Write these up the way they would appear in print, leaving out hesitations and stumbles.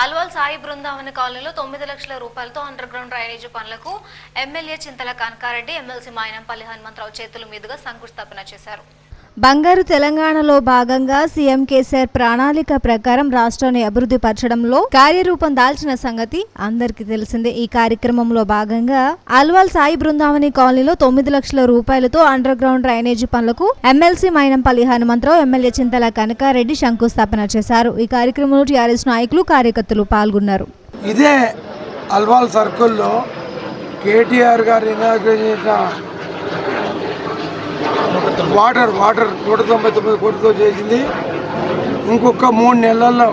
అల్వాల్ సాయి బృందావన కాలనీలో 9 లక్షల రూపాయలతో అండర్ గ్రౌండ్ డ్రైనేజీ పనులకు ఎమ్మెల్యే చింతల కనకారెడ్డి, ఎమ్మెల్సీ మైనంపల్లి హనుమంతరావు చేతుల మీదుగా శంకుస్థాపన చేశారు. బంగారు తెలంగాణలో భాగంగా సీఎం కేసీఆర్ ప్రణాళిక ప్రకారం రాష్ట్రాన్ని అభివృద్ధి పరచడంలో కార్యరూపం దాల్చిన సంగతి అందరికీ తెలిసిందే. ఈ కార్యక్రమంలో భాగంగా అల్వాల్ సాయి బృందావని కాలనీలో 9 లక్షల రూపాయలతో అండర్ గ్రౌండ్ డ్రైనేజీ పనులకు ఎమ్మెల్సీ మైనంపల్లి హనుమంతరావు, ఎమ్మెల్యే చింతల కనకారెడ్డి శంకుస్థాపన చేశారు. ఈ కార్యక్రమంలో టీఆర్ఎస్ నాయకులు, కార్యకర్తలు పాల్గొన్నారు. ఇదే అల్వాల్ సర్కిల్లో కేటీఆర్ గారు ఇనాగ్రేట్ చేసిన వాటర్ 199 కోట్లతో చేసింది. ఇంకొక 3 నెలల్లో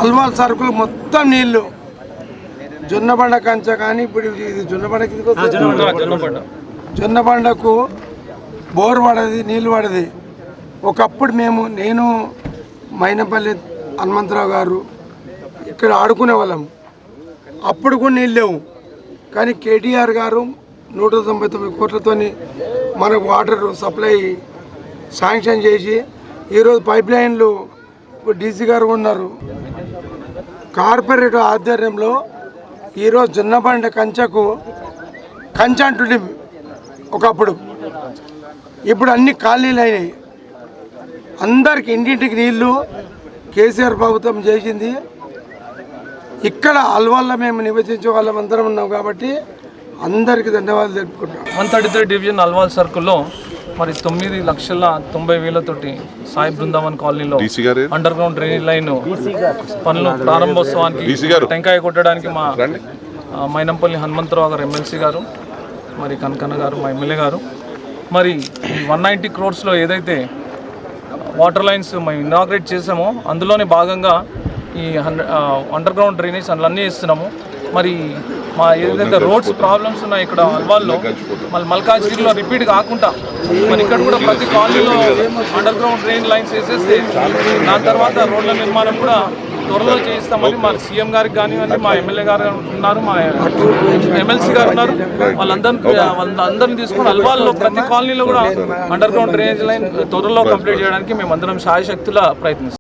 అల్వాల్ సర్కిల్ మొత్తం నీళ్లు జొన్నబండ కంచె కానీ ఇప్పుడు ఇది జొన్నబండకు బోర్ పడది, నీళ్ళు పడది. ఒకప్పుడు నేను మైనంపల్లి హనుమంతరావు గారు ఇక్కడ ఆడుకునే వాళ్ళం. అప్పుడు కూడా నీళ్ళు లేవు. కానీ కేటీఆర్ గారు 199 కోట్లతోని మనకు వాటర్ సప్లై శాంక్షన్ చేసి ఈరోజు పైప్ లైన్లు డీసీ గారు ఉన్నారు. కార్పొరేట్ ఆధ్వర్యంలో ఈరోజు జొన్నబండ కంచె అంటుండే ఒకప్పుడు. ఇప్పుడు అన్ని కాలనీలు అయినాయి. అందరికి ఇంటింటికి నీళ్లు కేసీఆర్ ప్రభుత్వం చేసింది. ఇక్కడ అల్వాల్లో మేము నివసించే వాళ్ళం అందరం ఉన్నాం కాబట్టి అందరికి ధన్యవాదాలు తెలుపుకుంటాం. 133 డివిజన్ అల్వాల్ సర్కిల్లో మరి 9,90,000 తోటి సాయి బృందావన్ కాలనీలో అండర్ గ్రౌండ్ డ్రైనేజ్ లైన్ పనులు ప్రారంభోత్సవానికి టెంకాయ కొట్టడానికి మా మైనంపల్లి హనుమంతరావు గారు, ఎమ్మెల్సీ గారు, మరి కనకన్న గారు, మా ఎమ్మెల్యే గారు, మరి 190 crores ఏదైతే వాటర్ లైన్స్ మేము ఇనాగ్రేట్ చేసామో అందులోనే భాగంగా ఈ అండర్ గ్రౌండ్ డ్రైనేజ్ అన్నీ ఇస్తున్నాము. మరి మా ఏదైతే రోడ్స్ ప్రాబ్లమ్స్ ఉన్నాయి ఇక్కడ అల్వాల్లో, మళ్ళీ మల్కాజ్గిరిలో రిపీట్ కాకుండా మరి ఇక్కడ కూడా ప్రతి కాలనీలో అండర్ గ్రౌండ్ డ్రైన్ లైన్స్ వేసేస్తే దాని తర్వాత రోడ్ల నిర్మాణం కూడా త్వరలో చేయిస్తామని మా సీఎం గారికి కానివ్వండి, మా ఎమ్మెల్యే గారు ఉన్నారు, మా ఎమ్మెల్సీ గారు ఉన్నారు, వాళ్ళందరినీ తీసుకుని అల్వాల్లో ప్రతి కాలనీలో కూడా అండర్ గ్రౌండ్ డ్రైనేజ్ లైన్ త్వరలో కంప్లీట్ చేయడానికి మేము అందరం శాయశక్తులా ప్రయత్నిస్తాం.